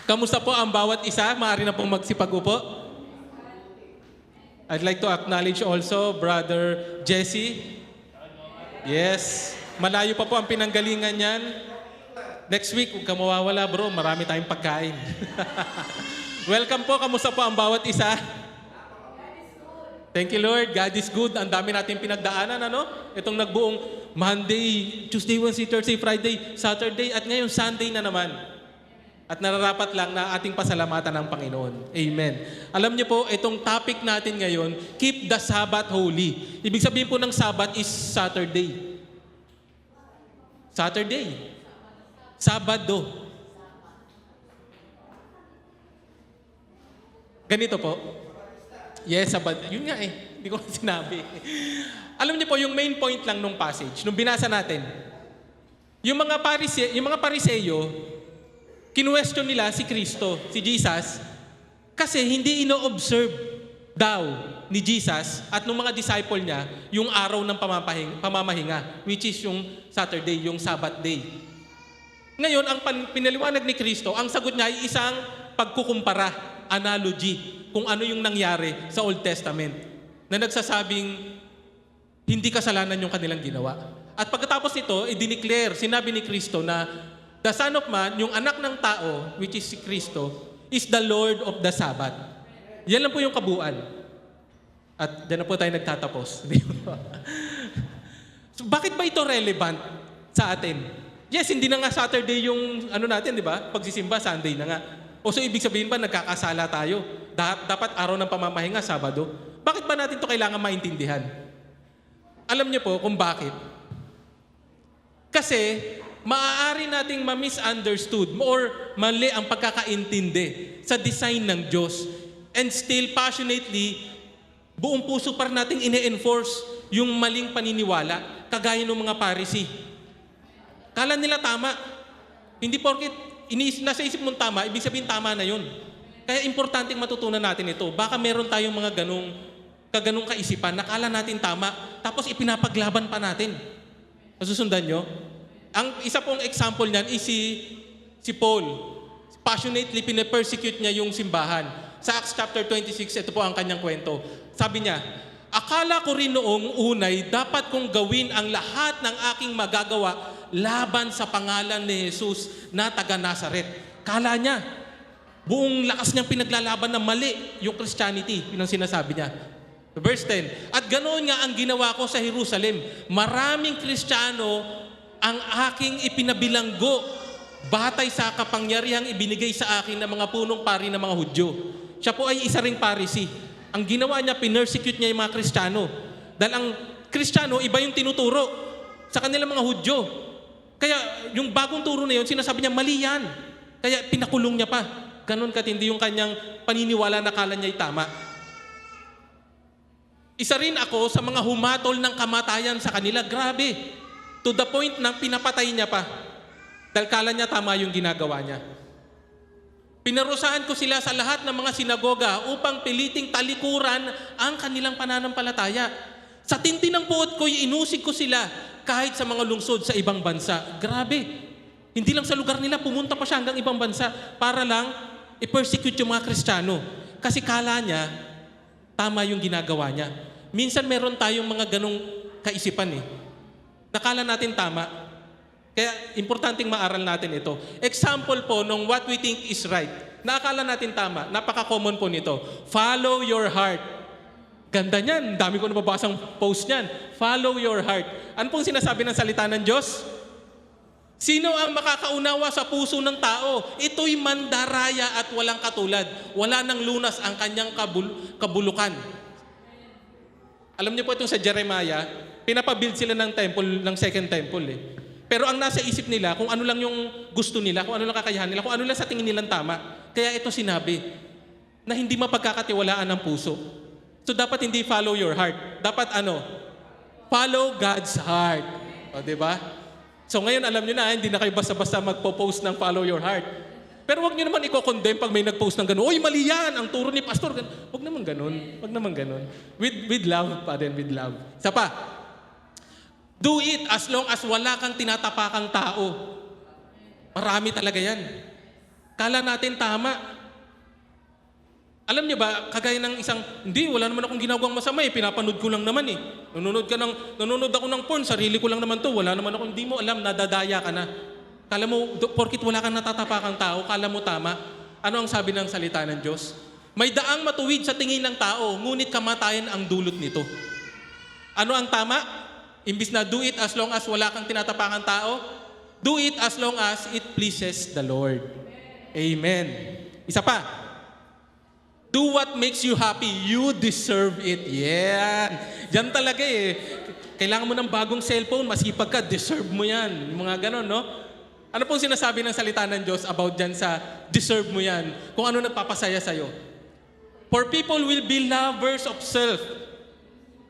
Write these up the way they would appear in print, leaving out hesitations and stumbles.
Kamusta po ang bawat isa? Maaari na pong magsipag-upo. I'd like to acknowledge also Brother Jesse. Yes. Malayo pa po ang pinanggalingan niyan. Next week, huwag ka mawawala bro. Marami tayong pagkain. Welcome po. Kamusta po ang bawat isa? Thank you Lord. God is good. Ang dami natin pinagdaanan. Ano? Itong nagbuong Monday, Tuesday, Wednesday, Thursday, Friday, Saturday, at ngayon Sunday na naman. At nararapat lang na ating pasalamatan ng Panginoon. Amen. Alam niyo po, itong topic natin ngayon, keep the Sabbath holy. Ibig sabihin po ng Sabbath is Saturday. Saturday. Sabado. Ganito po. Yes, Sabado. Yun nga eh. Hindi ko sinabi. Alam niyo po, yung main point lang nung passage, nung binasa natin, yung mga Pariseyo, kinuwestiyon nila si Kristo, si Jesus, kasi hindi ino-observe daw ni Jesus at ng mga disciple niya yung araw ng pamamahinga, which is yung Saturday, yung Sabbath day. Ngayon, ang pinaliwanag ni Kristo, ang sagot niya ay isang pagkukumpara, analogy, kung ano yung nangyari sa Old Testament, na nagsasabing hindi kasalanan yung kanilang ginawa. At pagkatapos nito, i-declare, sinabi ni Kristo na the Son of Man, yung anak ng tao, which is si Kristo, is the Lord of the Sabbath. Yan lang po yung kabuuan. At dyan na po tayo nagtatapos. So, bakit ba ito relevant sa atin? Yes, hindi na nga Saturday yung ano natin, di ba? Pagsisimba, Sunday na nga. O so, ibig sabihin ba, nagkakasala tayo? Dapat araw ng pamamahinga, Sabado. Bakit ba natin ito kailangan maintindihan? Alam niyo po kung bakit. Kasi, maaari nating ma-misunderstood or mali ang pagkakaintindi sa design ng Diyos. And still, passionately, buong puso pa rin nating ine-enforce yung maling paniniwala, kagaya ng mga Pharisee. Kala nila tama. Hindi porket nasa isip mong tama, ibig sabihin tama na yun. Kaya importanteng matutunan natin ito. Baka meron tayong mga ganong kaisipan, nakala natin tama, tapos ipinapaglaban pa natin. Masusundan nyo? Ang isa pong example niyan is si Paul. Passionately pinapersecute niya yung simbahan. Sa Acts chapter 26, ito po ang kanyang kwento. Sabi niya, akala ko rin noong unay, dapat kong gawin ang lahat ng aking magagawa laban sa pangalan ni Jesus na taga Nazaret. Kala niya, buong lakas niyang pinaglalaban na mali yung Christianity. Yun ang sinasabi niya. Verse 10, at ganoon nga ang ginawa ko sa Jerusalem. Maraming Kristiyano ang aking ipinabilanggo batay sa kapangyarihang ibinigay sa akin ng mga punong pari ng mga Hudyo. Siya po ay isa ring Pharisee. Ang ginawa niya, pinersecute niya yung mga Kristiyano. Dahil ang Kristiyano, iba yung tinuturo sa kanilang mga Hudyo. Kaya yung bagong turo na yun, sinasabi niya, mali yan. Kaya pinakulong niya pa. Ganon katindi yung kanyang paniniwala na kala niya ay tama. Isa rin ako sa mga humatol ng kamatayan sa kanila. Grabe. To the point na pinapatay niya pa. Dahil kala niya tama yung ginagawa niya. Pinarusahan ko sila sa lahat ng mga sinagoga upang piliting talikuran ang kanilang pananampalataya. Sa tinti ng puot ko, inusig ko sila kahit sa mga lungsod sa ibang bansa. Grabe. Hindi lang sa lugar nila, pumunta pa siya hanggang ibang bansa para lang i-persecute yung mga Kristiyano. Kasi kala niya, tama yung ginagawa niya. Minsan meron tayong mga ganong kaisipan eh. Nakala natin tama. Kaya importanteng maaral natin ito. Example po ng what we think is right. Nakakala natin tama. Napaka-common po nito. Follow your heart. Ganda niyan. Dami ko nababasang post niyan. Follow your heart. Ano pong sinasabi ng salita ng Diyos? Sino ang makakaunawa sa puso ng tao? Ito'y mandaraya at walang katulad. Wala nang lunas ang kanyang kabulukan. Alam niyo po itong sa Jeremiah, pinapabuild sila ng temple, ng second temple eh. Pero ang nasa isip nila, kung ano lang yung gusto nila, kung ano lang kakayahan nila, kung ano lang sa tingin nilang tama. Kaya ito sinabi, na hindi mapagkakatiwalaan ng puso. So dapat hindi follow your heart. Dapat ano? Follow God's heart. O, diba? So ngayon alam nyo na, hindi na kayo basta-basta magpo-post ng follow your heart. Pero wag nyo naman i-condemn pag may nag-post ng gano'n. Uy, mali yan! Ang turo ni pastor. Wag naman gano'n. Wag naman gano'n. With love pa din, with love. Isa pa. Do it as long as wala kang tinatapakang tao. Marami talaga yan. Kala natin tama. Alam niyo ba, kagaya ng isang, hindi, wala naman akong ginagawang masama eh, pinapanood ko lang naman eh. Nanonood ako ng porn, sarili ko lang naman to, wala naman ako, hindi mo alam, nadadaya ka na. Kala mo, porkit wala kang natatapakang tao, kala mo tama. Ano ang sabi ng salita ng Diyos? May daang matuwid sa tingin ng tao, ngunit kamatayan ang dulot nito. Ano ang tama? Imbis na do it as long as wala kang tinatapakang tao, do it as long as it pleases the Lord. Amen. Isa pa. Do what makes you happy. You deserve it. Yeah. Yan talaga eh. Kailangan mo ng bagong cellphone, masipag ka, deserve mo yan. Yung mga ganon, no? Ano pong sinasabi ng salita ng Diyos about dyan sa deserve mo yan? Kung ano nagpapasaya sa'yo. For people will be lovers of self.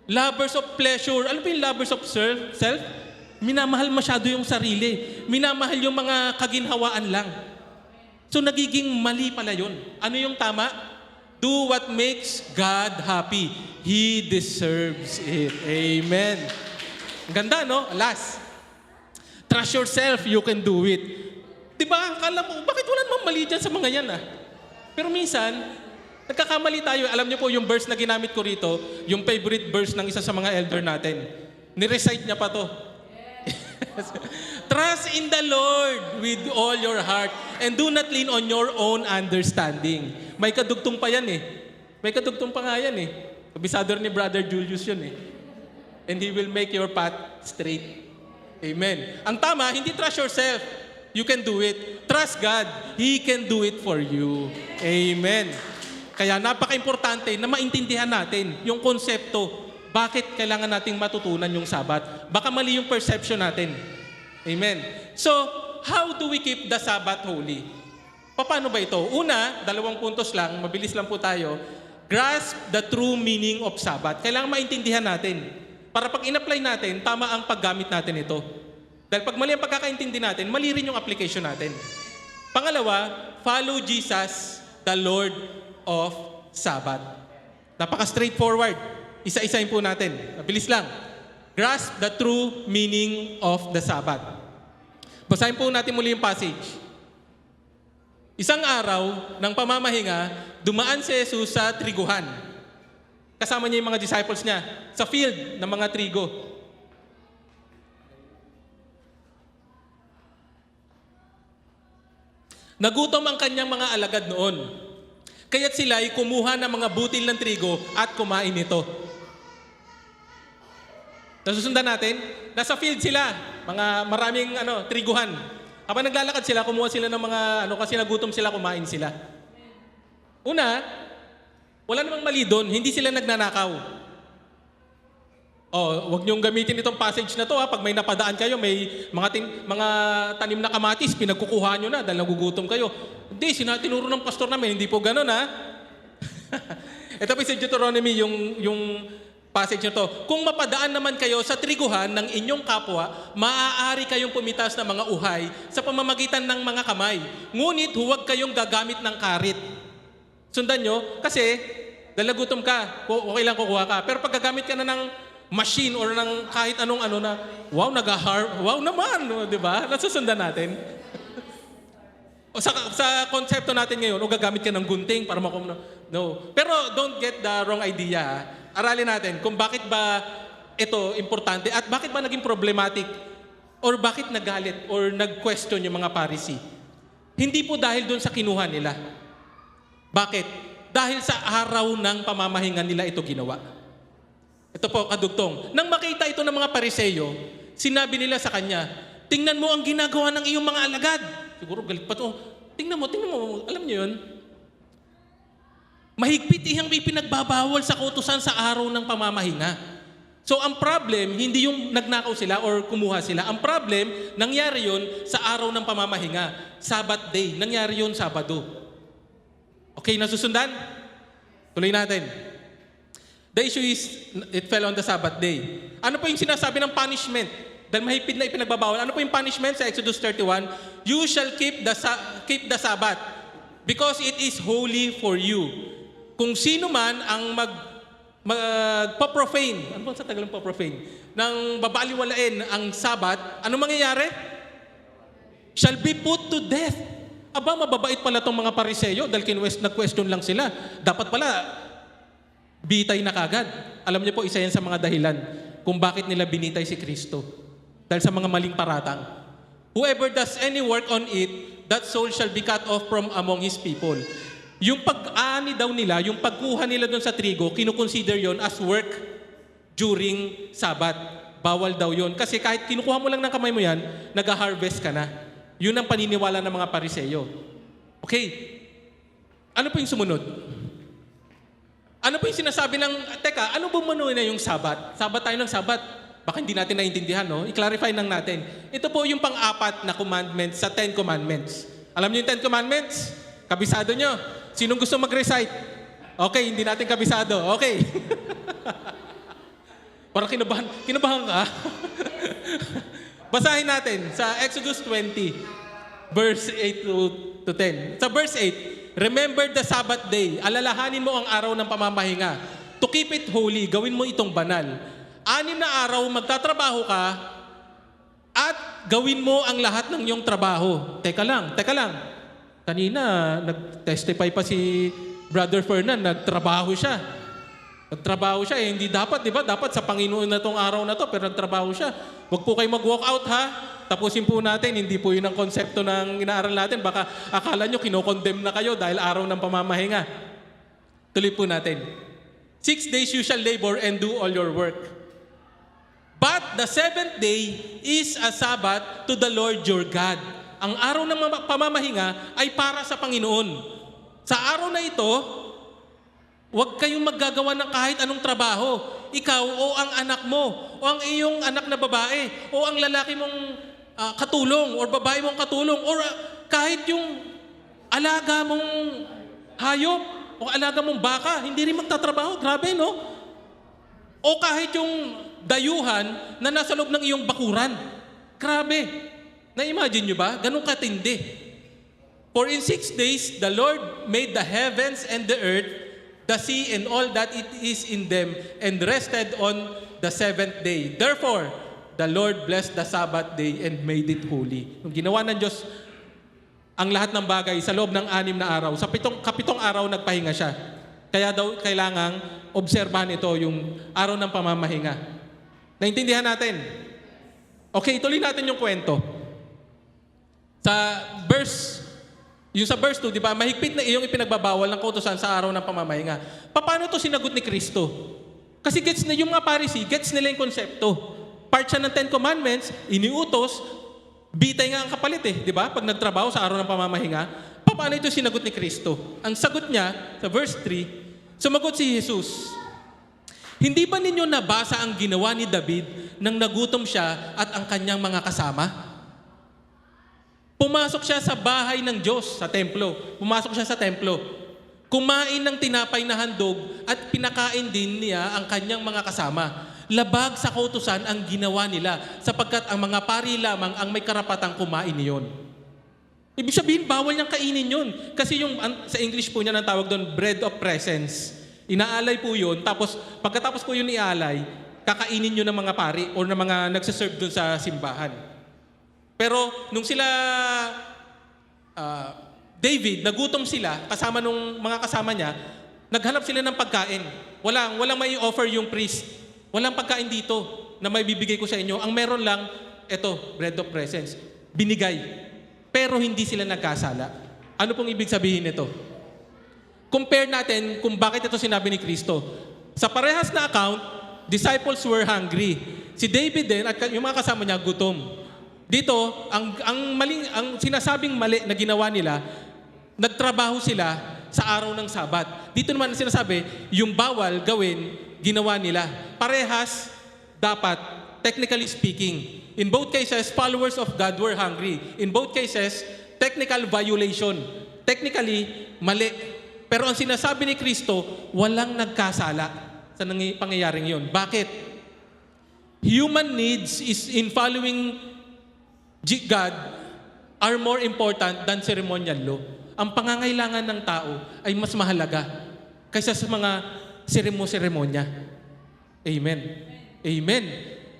Lovers of pleasure. Ano po yung lovers of self? Minamahal masyado yung sarili. Minamahal yung mga kaginhawaan lang. So nagiging mali pala yun. Ano yung tama? Do what makes God happy. He deserves it. Amen. Ang ganda, no? Last. Trust yourself, you can do it. Diba? Akala mo, bakit wala namang mali dyan sa mga yan, ah? Pero minsan, nagkakamali tayo. Alam niyo po, yung verse na ginamit ko rito, yung favorite verse ng isa sa mga elder natin. Ni-recite niya pa to. Trust in the Lord with all your heart and do not lean on your own understanding. May kadugtong pa yan eh. May kadugtong pa nga yan eh. Kabisador ni Brother Julius yun eh. And He will make your path straight. Amen. Ang tama, hindi trust yourself. You can do it. Trust God. He can do it for you. Amen. Kaya napaka-importante na maintindihan natin yung konsepto. Bakit kailangan nating matutunan yung Sabat? Baka mali yung perception natin. Amen. So, how do we keep the Sabbath holy? Paano ba ito? Una, 2 puntos lang, mabilis lang po tayo. Grasp the true meaning of Sabbath. Kailangan maintindihan natin. Para pag in-apply natin, tama ang paggamit natin ito. Dahil pag mali ang pagkakaintindi natin, mali rin yung application natin. Pangalawa, follow Jesus, the Lord of Sabbath. Napaka-straightforward. Isa-isahin po natin. Mabilis lang. Grasp the true meaning of the Sabbath. Basahin po natin muli yung passage. Isang araw ng pamamahinga, dumaan si Jesus sa triguhan. Kasama niya yung mga disciples niya sa field ng mga trigo. Nagutom ang kanyang mga alagad noon. Kaya't sila ay kumuha ng mga butil ng trigo at kumain nito. Nasusundan natin, nasa field sila, mga maraming triguhan. Kapag naglalakad sila, kumuha sila ng mga kasi nagutom sila, kumain sila. Una, wala namang mali doon, hindi sila nagnanakaw. Wag niyong gamitin itong passage na to ha. Pag may napadaan kayo, may mga tanim na kamatis, pinagkukuha niyo na dahil nagugutom kayo. Hindi, tinuro ng pastor namin, hindi po gano'n ha. Ito po sa Deuteronomy, yung passage na to. Kung mapadaan naman kayo sa triguhan ng inyong kapwa, maaari kayong pumitas ng mga uhay sa pamamagitan ng mga kamay. Ngunit huwag kayong gagamit ng karit. Sundan nyo, kasi dahil nagutom ka, okay lang kukuha ka. Pero pag gagamit ka na ng machine or ng kahit anong na, wow naman, di ba? Nasusundan natin. sa konsepto natin ngayon, o gagamit ka ng gunting para no. Pero don't get the wrong idea, ha? Aralin natin kung bakit ba ito importante at bakit ba naging problematic or bakit nagalit or nag-question yung mga Pharisee. Hindi po dahil doon sa kinuha nila. Bakit? Dahil sa araw ng pamamahinga nila ito ginawa. Ito po, kadugtong. Nang makita ito ng mga Pariseyo, sinabi nila sa kanya, tingnan mo ang ginagawa ng iyong mga alagad. Siguro galit pa ito. Tingnan mo. Alam niyo yun? Mahigpit iyang may pinagbabawal sa kautusan sa araw ng pamamahinga. So ang problem, hindi yung nagnakaw sila or kumuha sila. Ang problem, nangyari yun sa araw ng pamamahinga. Sabbath day. Nangyari yun Sabado. Okay, nasusundan? Tuloy natin. The issue is, it fell on the Sabbath day. Ano po yung sinasabi ng punishment? Dahil mahigpit na ipinagbabawal. Ano po yung punishment sa Exodus 31? You shall keep the Sabbath because it is holy for you. Kung sino man ang magpa-profane, ano ba sa Tagalog pa-profane? Nang babaliwalain ang Sabat, ano mangyayari? Shall be put to death. Aba, mababait pala tong mga Pariseo dahil nag-question lang sila. Dapat pala, bitay na kagad. Alam niyo po, isa yan sa mga dahilan kung bakit nila binitay si Kristo. Dahil sa mga maling paratang. Whoever does any work on it, that soul shall be cut off from among his people. Yung pag-aani daw nila, yung pagkuha nila doon sa trigo, kinukonsider yon as work during Sabbath. Bawal daw yon. Kasi kahit kinukuha mo lang ng kamay mo yan, nag-harvest ka na. Yun ang paniniwala ng mga Pariseo. Okay. Ano po yung sumunod? Ano po yung sinasabi ng, teka, ano bumuno na yung Sabbath? Sabbath tayo ng Sabbath. Baka hindi natin naintindihan, no? I-clarify lang natin. Ito po yung pang-apat na commandments sa 10 Commandments. Alam niyo yung 10 Commandments? Kabisado nyo? Sinong gusto mag-recite? Okay, hindi natin kabisado. Okay. Parang kinabahan ka. Basahin natin sa Exodus 20, verse 8 to 10. Sa verse 8, remember the Sabbath day. Alalahanin mo ang araw ng pamamahinga. To keep it holy, gawin mo itong banal. 6 na araw magtatrabaho ka at gawin mo ang lahat ng iyong trabaho. Teka lang. Kanina, nag-testify pa si Brother Fernan, nagtrabaho siya, hindi dapat, di ba? Dapat sa Panginoon na tong araw na to, pero nagtrabaho siya. Huwag po kayo mag-walk out, ha? Tapusin po natin, hindi po yun ang konsepto ng inaaral natin. Baka akala nyo, kinokondemn na kayo dahil araw ng pamamahinga. Tuloy po natin. 6 days you shall labor and do all your work. But the 7th day is a Sabbath to the Lord your God. Ang araw ng pamamahinga ay para sa Panginoon. Sa araw na ito, huwag kayong maggagawa ng kahit anong trabaho. Ikaw o ang anak mo, o ang iyong anak na babae, o ang lalaki mong katulong, o babae mong katulong, o kahit yung alaga mong hayop, o alaga mong baka, hindi rin magtatrabaho. Grabe, no? O kahit yung dayuhan na nasa loob ng iyong bakuran. Grabe. Na-imagine nyo ba? Ganun katindi. For in 6 days, the Lord made the heavens and the earth, the sea and all that it is in them, and rested on the 7th day. Therefore, the Lord blessed the Sabbath day and made it holy. Nung ginawa ng Diyos ang lahat ng bagay sa loob ng 6 na araw, sa kapitong araw nagpahinga siya. Kaya daw kailangang obserbahan ito yung araw ng pamamahinga. Naintindihan natin? Okay, tuloy natin yung kwento. Sa verse 2, di ba, mahigpit na iyong ipinagbabawal ng kautusan sa araw ng pamamahinga. Paano ito sinagot ni Kristo? Kasi gets na yung mga Pharisee, gets nila yung konsepto. Part siya ng 10 Commandments, iniutos, bitay nga ang kapalit di ba? Pag nagtrabaho sa araw ng pamamahinga, paano ito sinagot ni Kristo? Ang sagot niya, sa verse 3, sumagot si Jesus, hindi ba ninyo nabasa ang ginawa ni David nang nagutom siya at ang kanyang mga kasama? Pumasok siya sa bahay ng Diyos, sa templo. Pumasok siya sa templo. Kumain ng tinapay na handog at pinakain din niya ang kanyang mga kasama. Labag sa kautusan ang ginawa nila sapagkat ang mga pari lamang ang may karapatang kumain niyon. Ibig sabihin, bawal niyang kainin yun. Kasi yung, sa English po niya nang tawag doon, bread of presence. Inaalay po yun, tapos pagkatapos po yun ialay, kakainin nyo ng mga pari o ng mga nagsiserve doon sa simbahan. Pero nung sila, David, nagutom sila, kasama nung mga kasama niya, naghanap sila ng pagkain. Walang may offer yung priest. Walang pagkain dito na may bibigay ko sa inyo. Ang meron lang, eto, bread of presence. Binigay. Pero hindi sila nagkasala. Ano pong ibig sabihin nito? Compare natin kung bakit ito sinabi ni Kristo. Sa parehas na account, disciples were hungry. Si David din at yung mga kasama niya gutom. Dito, ang sinasabing mali na ginawa nila, nagtrabaho sila sa araw ng Sabat. Dito naman sinasabi, yung bawal gawin, ginawa nila. Parehas, dapat, technically speaking. In both cases, followers of God were hungry. In both cases, technical violation. Technically, mali. Pero ang sinasabi ni Kristo, walang nagkasala sa pangyayaring yun. Bakit? Human needs is in following God are more important than ceremonial law. Ang pangangailangan ng tao ay mas mahalaga kaysa sa mga seremonya. Amen. Amen.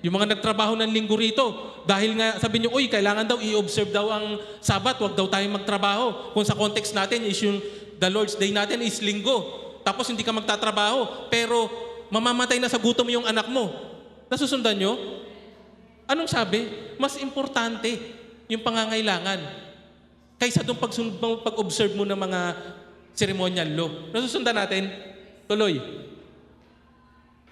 Yung mga nagtrabaho ng linggo rito, dahil nga sabi niyo, uy, kailangan daw i-observe daw ang Sabat, wag daw tayong magtrabaho. Kung sa context natin is yung the Lord's Day natin is linggo. Tapos hindi ka magtatrabaho, pero mamamatay na sa gutom yung anak mo. Nasusundan niyo? Anong sabi? Mas importante yung pangangailangan kaysa doon pag-observe mo ng mga ceremonial law. Nasusundan natin? Tuloy.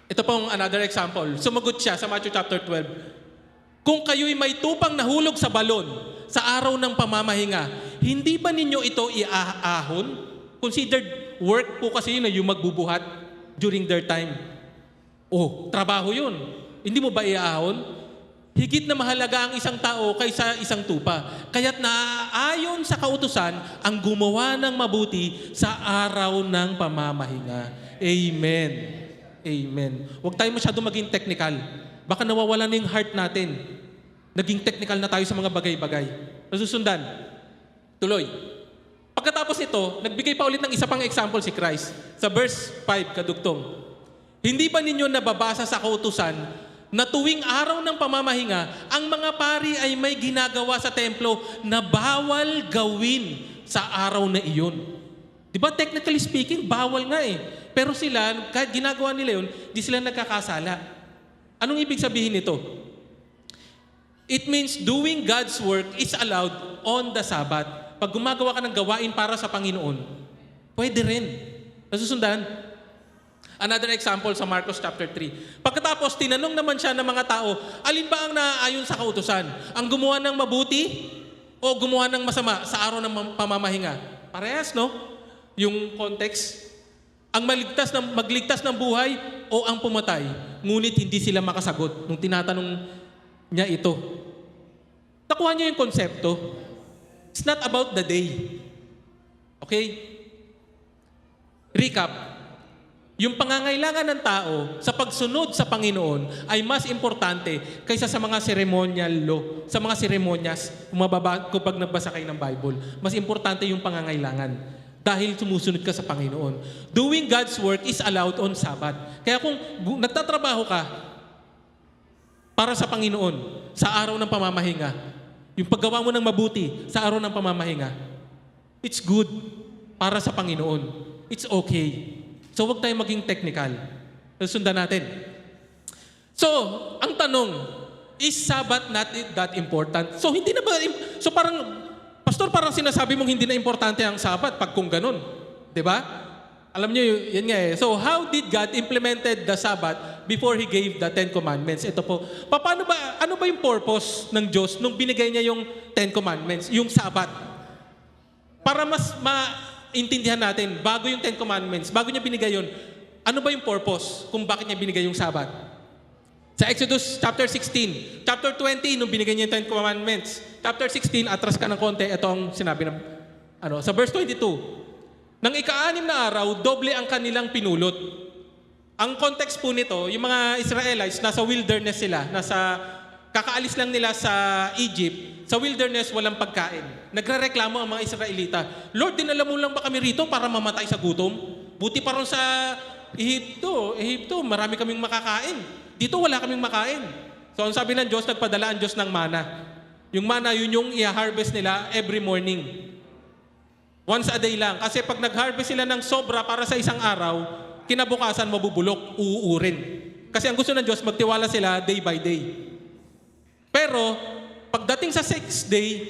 Ito pong another example. Sumagot siya sa Matthew chapter 12. Kung kayo'y may tupang nahulog sa balon sa araw ng pamamahinga, hindi ba ninyo ito iaahon? Considered work po kasi yun na yung magbubuhat during their time. Oh, trabaho yun. Hindi mo ba iaahon? Higit na mahalaga ang isang tao kaysa isang tupa. Kaya't naaayon sa kautusan ang gumawa ng mabuti sa araw ng pamamahinga. Amen. Amen. Huwag tayo masyado maging technical. Baka nawawala na yung heart natin. Naging technical na tayo sa mga bagay-bagay. Nasusundan. Tuloy. Pagkatapos ito, nagbigay pa ulit ng isa pang example si Christ. Sa verse 5, kadugtong. Hindi ba ninyo nababasa sa kautusan na tuwing araw ng pamamahinga, ang mga pari ay may ginagawa sa templo na bawal gawin sa araw na iyon? Di ba, technically speaking, bawal nga eh. Pero sila, kahit ginagawa nila yun, di sila nagkakasala. Anong ibig sabihin nito? It means doing God's work is allowed on the Sabbath. Pag gumagawa ka ng gawain para sa Panginoon, pwede rin. Nasusundan? Another example sa Marcos chapter 3. Pagkatapos, tinanong naman siya ng mga tao, alin ba ang naaayon sa kautusan? Ang gumawa ng mabuti o gumawa ng masama sa araw ng pamamahinga? Parehas, no? Yung context, ang magligtas ng buhay o ang pumatay, ngunit hindi sila makasagot nung tinatanong niya ito. Nakuha niyo yung konsepto. It's not about the day. Okay? Recap. Yung pangangailangan ng tao sa pagsunod sa Panginoon ay mas importante kaysa sa mga ceremonial law, sa mga seremonyas, kung pag nagbasa kayo ng Bible. Mas importante yung pangangailangan. Dahil sumusunod ka sa Panginoon. Doing God's work is allowed on Sabbath. Kaya kung nagtatrabaho ka para sa Panginoon sa araw ng pamamahinga, yung paggawa mo ng mabuti sa araw ng pamamahinga, it's good para sa Panginoon. It's okay. So huwag tayong maging technical. Sundan natin. So, ang tanong, is Sabbath not that important? So hindi na ba, so parang, Pastor, parang sinasabi mong hindi na importante ang Sabat pag kung ganun. Diba? Alam niyo, yun nga eh. So, how did God implemented the Sabbath before He gave the Ten Commandments? Ito po. Ano ba yung purpose ng Diyos nung binigay niya yung Ten Commandments, yung Sabat? Para mas maintindihan natin, bago yung Ten Commandments, bago niya binigay yun, ano ba yung purpose kung bakit niya binigay yung Sabat? Sa Exodus chapter 16, chapter 20, nung binigay niya yung Ten Commandments, chapter 16, atras ka ng konti, ito ang sinabi ng, sa verse 22, nang ika-6 na araw, doble ang kanilang pinulot. Ang context po nito, yung mga Israelites, nasa wilderness sila, kakaalis lang nila sa Egypt, sa wilderness, walang pagkain. Nagrereklamo ang mga Israelita, Lord, dinala mo lang ba kami rito para mamatay sa gutom? Buti pa ron sa Ehipto, marami kaming makakain. Dito wala kaming makain. So ang sabi ng Diyos, nagpadala ang Diyos ng mana. Yung mana, yun yung i-harvest nila every morning. Once a day lang. Kasi pag nag-harvest sila ng sobra para sa isang araw, kinabukasan mabubulok, uuurin. Kasi ang gusto ng Diyos, magtiwala sila day by day. Pero, pagdating sa 6th day,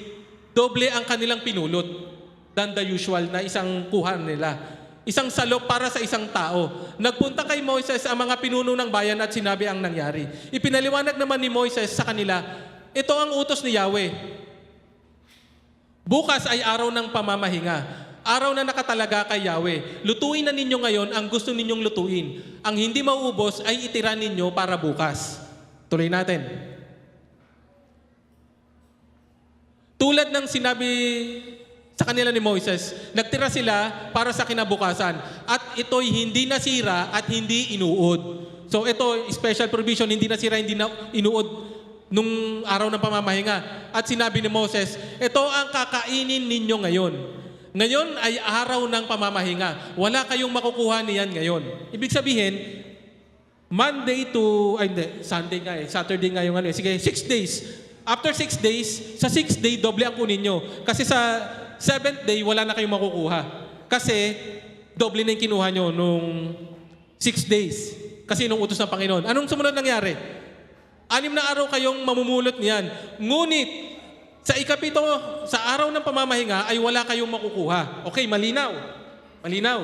doble ang kanilang pinulot than the usual na isang kuha nila. Isang salop para sa isang tao. Nagpunta kay Moises ang mga pinuno ng bayan at sinabi ang nangyari. Ipinaliwanag naman ni Moises sa kanila, ito ang utos ni Yahweh. Bukas ay araw ng pamamahinga. Araw na nakatalaga kay Yahweh. Lutuin na ninyo ngayon ang gusto ninyong lutuin. Ang hindi mauubos ay itira ninyo para bukas. Tuloy natin. Tulad ng sinabi sa kanila ni Moises, nagtira sila para sa kinabukasan at ito'y hindi nasira at hindi inuod. So ito, special provision, hindi nasira, hindi na inuod nung araw ng pamamahinga. At sinabi ni Moses, ito ang kakainin ninyo ngayon. Ngayon ay araw ng pamamahinga. Wala kayong makukuha niyan ngayon. Ibig sabihin, Monday to, ay hindi, Sunday nga eh, Saturday nga yung ano eh. Sige, 6 days. After 6 days, sa 6th day, doble ang kunin nyo. Kasi sa 7th day, wala na kayong makukuha. Kasi, doble na yung kinuha nyo nung 6 days. Kasi nung utos ng Panginoon. Anong sumunod nangyari? 6 na araw kayong mamumulot niyan. Ngunit, sa ikapito, sa araw ng pamamahinga, ay wala kayong makukuha. Okay, malinaw. Malinaw.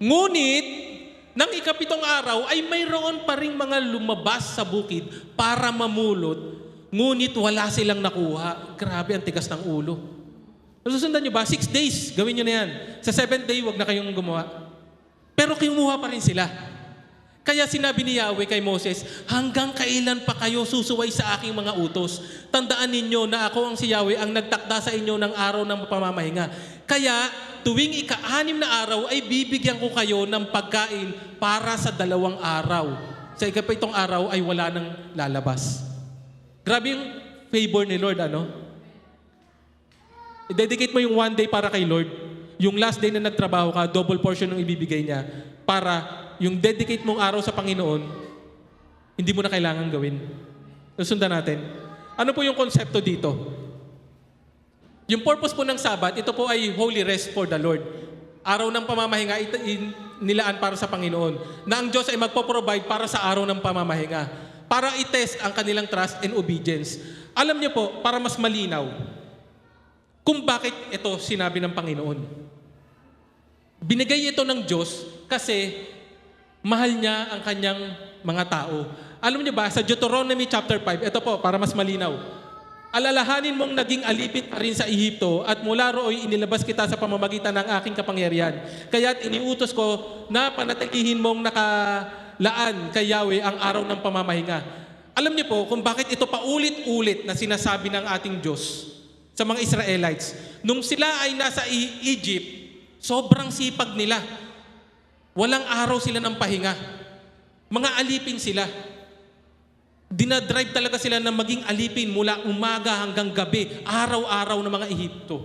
Ngunit, nang ikapitong araw, ay mayroon pa ring mga lumabas sa bukid para mamulot. Ngunit wala silang nakuha. Grabe, ang tigas ng ulo. Nasusundan nyo ba? 6 days, gawin nyo na yan. Sa 7th day, wag na kayong gumawa. Pero kinuha pa rin sila. Kaya sinabi ni Yahweh kay Moses, hanggang kailan pa kayo susuway sa aking mga utos? Tandaan ninyo na ako ang si Yahweh ang nagtakda sa inyo ng araw ng pamamahinga. Kaya tuwing ika-6 na araw ay bibigyan ko kayo ng pagkain para sa 2 araw. Sa ikapitong araw ay wala nang lalabas. Grabe yung favor ni Lord, ano? I-dedicate mo yung 1 day para kay Lord. Yung last day na nagtrabaho ka, double portion ng ibibigay niya para yung dedicate mong araw sa Panginoon, hindi mo na kailangan gawin. Sundan natin. Ano po yung konsepto dito? Yung purpose po ng Sabat, ito po ay holy rest for the Lord. Araw ng pamamahinga, nilaan para sa Panginoon. Na ang Diyos ay magpo-provide para sa araw ng pamamahinga. Para i-test ang kanilang trust and obedience. Alam niyo po, para mas malinaw, kung bakit ito sinabi ng Panginoon. Binigay ito ng Diyos kasi mahal niya ang kanyang mga tao. Alam niyo ba, sa Deuteronomy chapter 5, ito po, para mas malinaw. Alalahanin mong naging alipin ka rin sa Ehipto at mula rooy inilabas kita sa pamamagitan ng aking kapangyarihan. Kaya't iniutos ko na panatilihin mong nakalaan kay Yahweh ang araw ng pamamahinga. Alam niyo po kung bakit ito paulit-ulit na sinasabi ng ating Diyos sa mga Israelites. Nung sila ay nasa Egypt, sobrang sipag nila. Walang araw sila ng pahinga. Mga alipin sila. Dinadrive talaga sila na maging alipin mula umaga hanggang gabi, araw-araw ng mga Ehipto.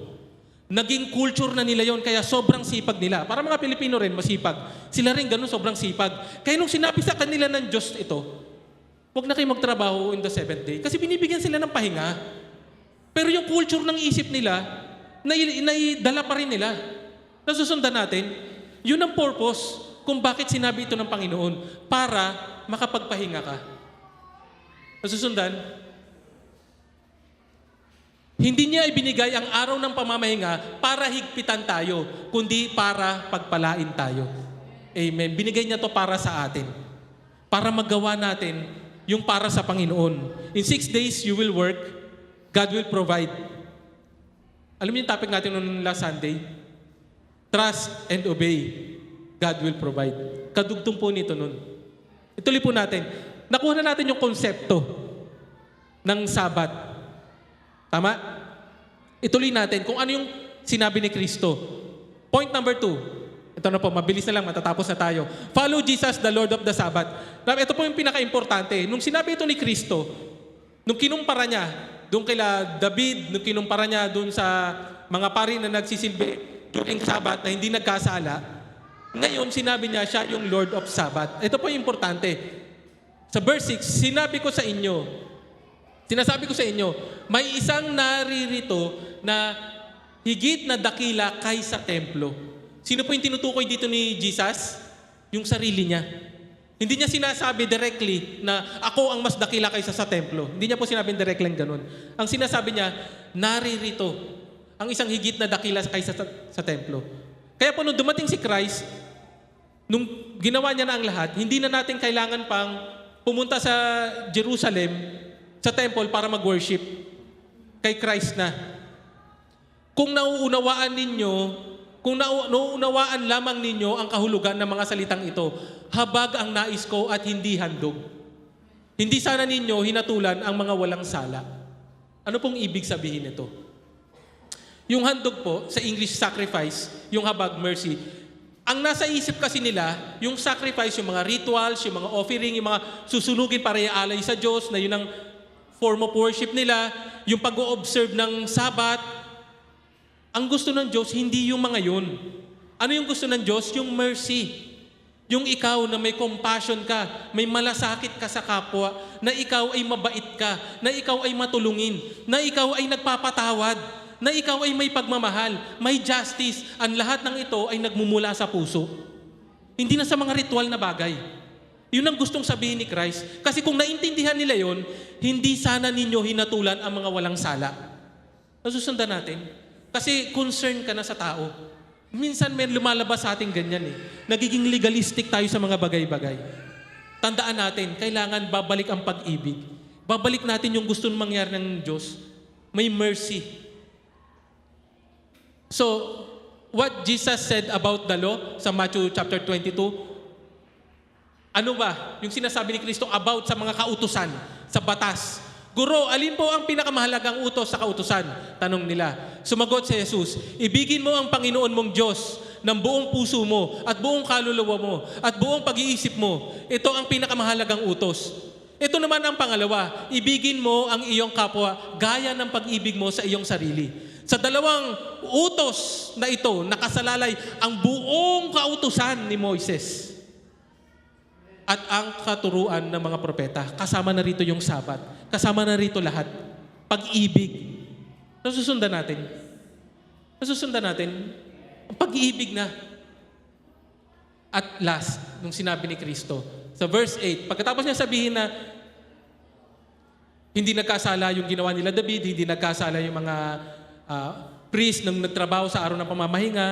Naging culture na nila yon, kaya sobrang sipag nila. Para mga Pilipino rin, masipag. Sila rin ganun, sobrang sipag. Kaya nung sinabi sa kanila ng Diyos ito, huwag na kayo magtrabaho in the 7th day. Kasi binibigyan sila ng pahinga. Pero yung culture ng isip nila, naidala pa rin nila. Nasusundan natin, yun ang purpose kung bakit sinabi ito ng Panginoon para makapagpahinga ka. Nasusundan? Hindi niya ibinigay ang araw ng pamamahinga para higpitan tayo, kundi para pagpalain tayo. Amen. Binigay niya to para sa atin. Para magawa natin yung para sa Panginoon. In 6 days you will work, God will provide. Alam niyo yung topic natin noong last Sunday? Trust and obey. God will provide. Kadugtong po nito nun. Ituloy po natin. Nakuha na natin yung konsepto ng Sabat. Tama? Ituloy natin kung ano yung sinabi ni Kristo. Point number 2. Ito na po, mabilis na lang, matatapos na tayo. Follow Jesus, the Lord of the Sabbath. Ito po yung pinaka-importante. Nung sinabi ito ni Kristo, nung kinumpara niya, doon kila David, nung kinumpara niya doon sa mga pari na nagsisilbi during Sabbath na hindi nagkasala, ngayon sinabi niya siya yung Lord of Sabbath. Ito po yung importante. Sa verse 6, sinasabi ko sa inyo, may isang naririto na higit na dakila kaysa templo. Sino po yung tinutukoy dito ni Jesus? Yung sarili niya. Hindi niya sinasabi directly na ako ang mas dakila kaysa sa templo. Hindi niya po sinabing directly ganun. Ang sinasabi niya, naririto ang isang higit na dakila kaysa sa templo. Kaya po nung dumating si Christ, nung ginawa niya na ang lahat, hindi na natin kailangan pang pumunta sa Jerusalem, sa temple para mag-worship. Kay Christ na. Kung nauunawaan lamang ninyo ang kahulugan ng mga salitang ito, habag ang nais ko at hindi handog. Hindi sana ninyo hinatulan ang mga walang sala. Ano pong ibig sabihin nito? Yung handog po, sa English sacrifice, yung habag, mercy, ang nasa isip kasi nila, yung sacrifice, yung mga rituals, yung mga offering, yung mga susunugin para ialay sa Diyos, na yun ang form of worship nila, yung pag-o-observe ng Sabat. Ang gusto ng Diyos, hindi yung mga yun. Ano yung gusto ng Diyos? Yung mercy. Yung ikaw na may compassion ka, may malasakit ka sa kapwa, na ikaw ay mabait ka, na ikaw ay matulungin, na ikaw ay nagpapatawad, na ikaw ay may pagmamahal, may justice. Ang lahat ng ito ay nagmumula sa puso. Hindi na sa mga ritual na bagay. Yun ang gustong sabihin ni Christ. Kasi kung naintindihan nila yon, hindi sana ninyo hinatulan ang mga walang sala. Nasusundan natin. Kasi concern ka na sa tao. Minsan may lumalabas sa ating ganyan eh. Nagiging legalistic tayo sa mga bagay-bagay. Tandaan natin, kailangan babalik ang pag-ibig. Babalik natin yung gusto mangyari ng Diyos. May mercy. So, what Jesus said about the law sa Matthew chapter 22, ano ba yung sinasabi ni Kristo about sa mga kautusan, sa batas? Guro, alin po ang pinakamahalagang utos sa kautusan? Tanong nila. Sumagot si Jesus, ibigin mo ang Panginoon mong Diyos ng buong puso mo at buong kaluluwa mo at buong pag-iisip mo. Ito ang pinakamahalagang utos. Ito naman ang pangalawa, ibigin mo ang iyong kapwa gaya ng pag-ibig mo sa iyong sarili. Sa dalawang utos na ito, nakasalalay ang buong kautusan ni Moises at ang katuruan ng mga propeta. Kasama na rito yung Sabat. Kasama na rito lahat. Pag-ibig. Nasusundan natin. Nasusundan natin. Ang pag-ibig na. At last, nung sinabi ni Kristo, sa verse 8, pagkatapos niya sabihin na hindi nagkasala yung ginawa nila David, hindi nagkasala yung mga priest nang nagtrabaho sa araw ng pamamahinga,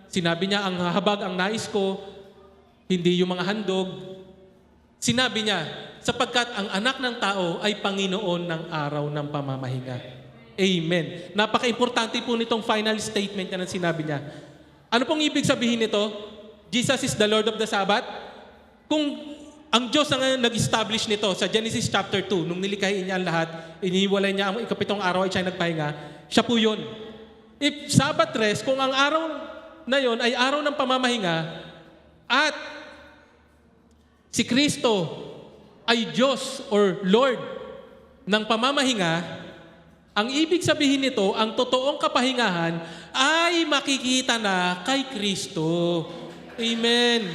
sinabi niya, ang habag ang nais ko, hindi yung mga handog. Sinabi niya, sapagkat ang anak ng tao ay Panginoon ng araw ng pamamahinga. Amen. Napaka-importante po nitong final statement na sinabi niya. Ano pong ibig sabihin nito? Jesus is the Lord of the Sabbath? Kung ang Diyos ang nag-establish nito sa Genesis chapter 2, nung nilikhain niya ang lahat, inihiwalay niya ang ikapitong araw ay siya nagpahinga, siya po yun. If Sabbath rest, kung ang araw na yon ay araw ng pamamahinga at si Kristo ay Diyos or Lord ng pamamahinga, ang ibig sabihin nito, ang totoong kapahingahan ay makikita na kay Kristo. Amen.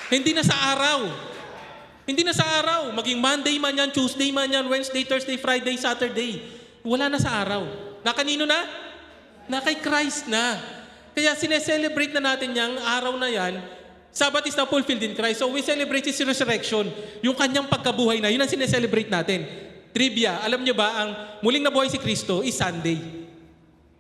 Hindi na sa araw. Hindi na sa araw. Maging Monday man yan, Tuesday man yan, Wednesday, Thursday, Friday, Saturday. Wala na sa araw. Na kanino na? Na kay Christ na. Kaya sineselebrate na natin yung araw na yan. Sabbath is now fulfilled in Christ. So we celebrate His resurrection. Yung kanyang pagkabuhay na, yun ang sineselebrate natin. Trivia, alam niyo ba, ang muling nabuhay si Kristo is Sunday.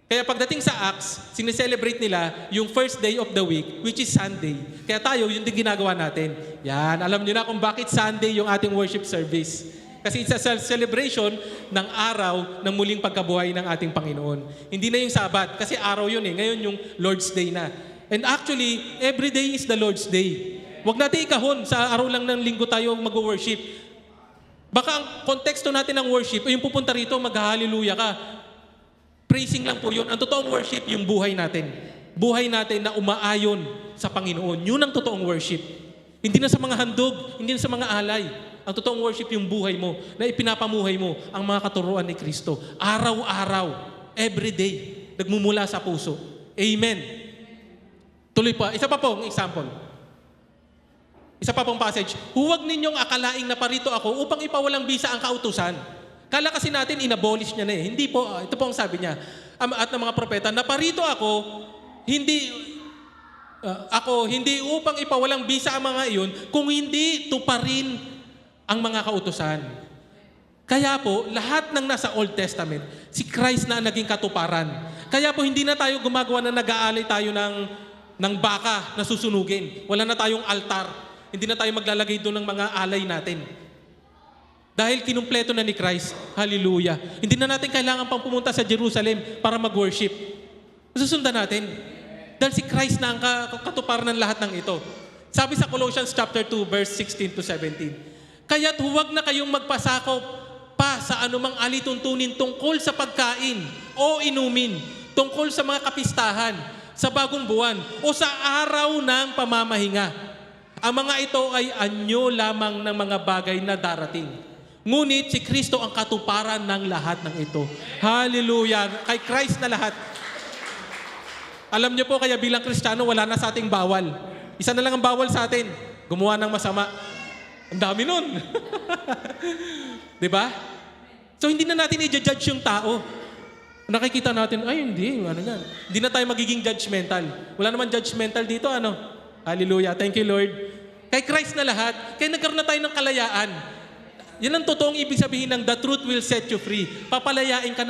Kaya pagdating sa Acts, sineselebrate nila yung first day of the week, which is Sunday. Kaya tayo, yun din ginagawa natin. Yan, alam niyo na kung bakit Sunday yung ating worship service. Kasi it's a celebration ng araw ng muling pagkabuhay ng ating Panginoon. Hindi na yung Sabat, kasi araw yun eh. Ngayon yung Lord's Day na. And actually, every day is the Lord's Day. Huwag natin ikahon sa araw lang ng linggo tayo mag-worship. Baka ang konteksto natin ng worship, yung pupunta rito, mag-hallelujah ka. Praising lang po yun. Ang totoong worship, yung buhay natin. Buhay natin na umaayon sa Panginoon. Yun ang totoong worship. Hindi na sa mga handog, hindi na sa mga alay. Ang totoong worship, yung buhay mo, na ipinapamuhay mo ang mga katuruan ni Kristo. Araw-araw, everyday, nagmumula sa puso. Amen. Tuloy pa. Isa pa pong example. Isa pa pong passage. Huwag ninyong akalaing naparito ako upang ipawalang bisa ang kautusan. Kala kasi natin, inabolish niya na eh. Hindi po, ito po ang sabi niya. At ng mga propeta, naparito ako, hindi upang ipawalang bisa ang mga iyon, kung hindi tuparin ang mga kautusan. Kaya po, lahat ng nasa Old Testament, si Christ na ang naging katuparan. Kaya po, hindi na tayo gumagawa na nag-aalay tayo ng baka na susunugin. Wala na tayong altar. Hindi na tayo maglalagay doon ng mga alay natin. Dahil kinumpleto na ni Christ. Hallelujah. Hindi na natin kailangan pang pumunta sa Jerusalem para mag-worship. Susundan natin. Dahil si Christ na ang katuparan ng lahat ng ito. Sabi sa Colossians chapter 2, verse 16 to 17. Kaya't huwag na kayong magpasakop pa sa anumang alituntunin tungkol sa pagkain o inumin, tungkol sa mga kapistahan, sa bagong buwan, o sa araw ng pamamahinga. Ang mga ito ay anyo lamang ng mga bagay na darating. Ngunit si Kristo ang katuparan ng lahat ng ito. Hallelujah! Kay Christ na lahat. Alam niyo po, kaya bilang Kristiyano, wala na sa ating bawal. Isa na lang ang bawal sa atin. Gumawa ng masama. Ang dami nun. Di ba? So hindi na natin i-judge yung tao. Nakikita natin, ay hindi, ano yan. Hindi na tayo magiging judgmental. Wala naman judgmental dito, ano? Hallelujah. Thank you, Lord. Kay Christ na lahat. Kaya nagkaroon na tayo ng kalayaan. Yan ang totoong ibig sabihin ng the truth will set you free. Papalayain ka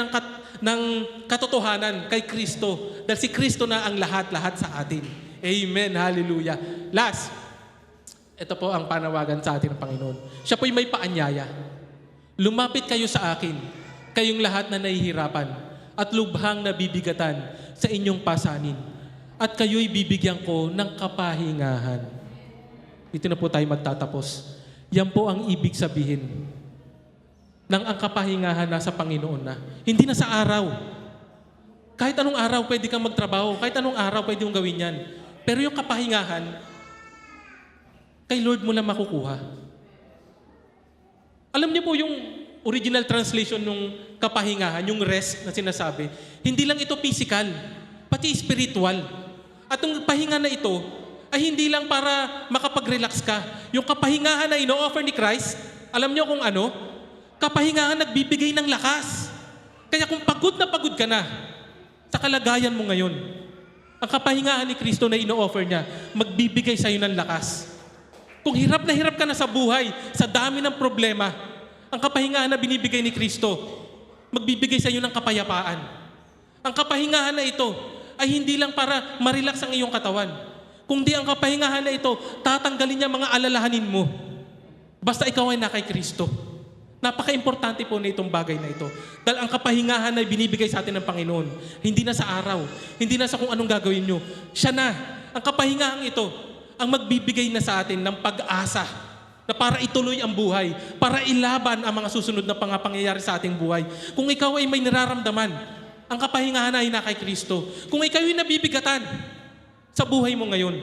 ng katotohanan kay Kristo. Dahil si Kristo na ang lahat-lahat sa atin. Amen. Hallelujah. Last, ito po ang panawagan sa atin ng Panginoon. Siya po'y may paanyaya. Lumapit kayo sa akin, kayong lahat na nahihirapan at lubhang nabibigatan sa inyong pasanin. At kayo'y bibigyan ko ng kapahingahan. Dito na po tayo magtatapos. Yan po ang ibig sabihin ng ang kapahingahan nasa Panginoon na. Hindi na sa araw. Kahit anong araw pwede kang magtrabaho. Kahit anong araw pwede mong gawin yan. Pero yung kapahingahan, kay Lord mo lang makukuha. Alam niyo po yung original translation ng kapahingahan, yung rest na sinasabi, hindi lang ito physical, pati spiritual. At yung pahinga na ito, ay hindi lang para makapag-relax ka. Yung kapahingahan na ino-offer ni Christ, alam niyo kung ano? Kapahingahan nagbibigay ng lakas. Kaya kung pagod ka na, sa kalagayan mo ngayon, ang kapahingahan ni Kristo na ino-offer niya, magbibigay sa iyo ng lakas. Kung hirap na hirap ka na sa buhay, sa dami ng problema, ang kapahingahan na binibigay ni Kristo, magbibigay sa iyo ng kapayapaan. Ang kapahingahan na ito ay hindi lang para ma-relax ang iyong katawan. Kundi ang kapahingahan na ito, tatanggalin niya mga alalahanin mo. Basta ikaw ay na kay Kristo. Napaka-importante po na itong bagay na ito. Dahil ang kapahingahan na binibigay sa atin ng Panginoon, hindi na sa araw, hindi na sa kung anong gagawin nyo. Siya na, ang kapahingahan ito, ang magbibigay na sa atin ng pag-asa na para ituloy ang buhay, para ilaban ang mga susunod na pangyayari sa ating buhay. Kung ikaw ay may nararamdaman, ang kapahingahan ay na kay Kristo. Kung ikaw ay nabibigatan sa buhay mo ngayon,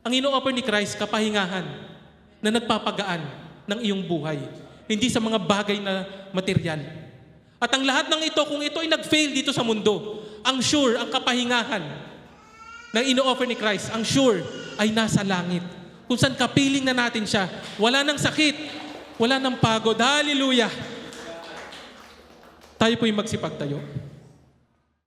ang ino-offer ni Christ, kapahingahan na nagpapagaan ng iyong buhay. Hindi sa mga bagay na material. At ang lahat ng ito, kung ito ay nag-fail dito sa mundo, ang sure, ang kapahingahan na ino-offer ni Christ, ang sure ay nasa langit. Kung saan kapiling na natin siya, wala nang sakit, wala nang pagod. Hallelujah! Tayo po'y magsipagtayo.